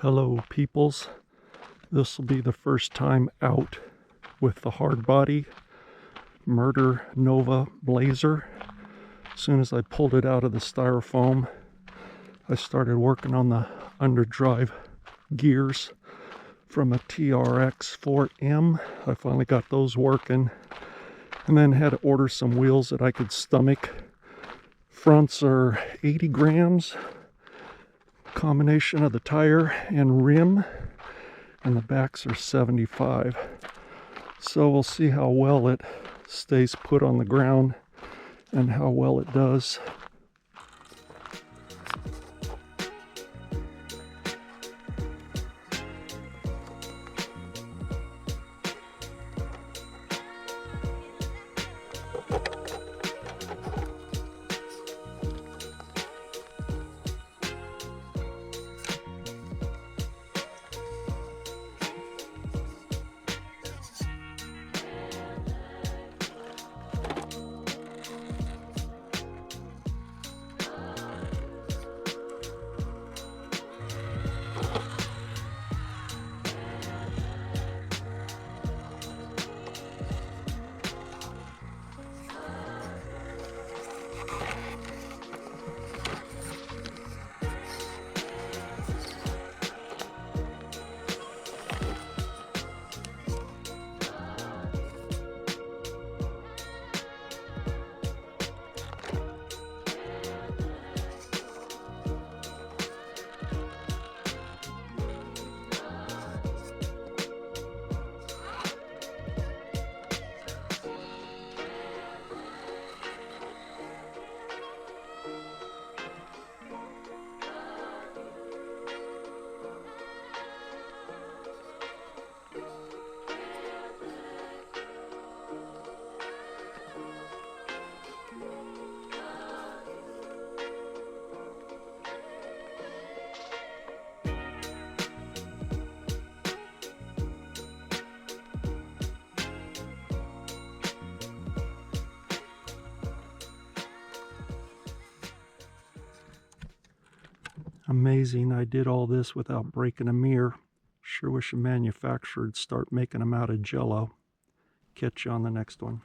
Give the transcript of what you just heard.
Hello peoples, this will be the first time out with the hard body Murder Nova Blazer. As soon as I pulled it out of the styrofoam, I started working on the underdrive gears from a TRX 4M. I finally got those working, and then had to order some wheels that I could stomach. Fronts are 80 grams, combination of the tire and rim, and the backs are 75. So we'll see how well it stays put on the ground and how well it does. Amazing, I did all this without breaking a mirror. Sure wish a manufacturer would start making them out of Jello. Catch you on the next one.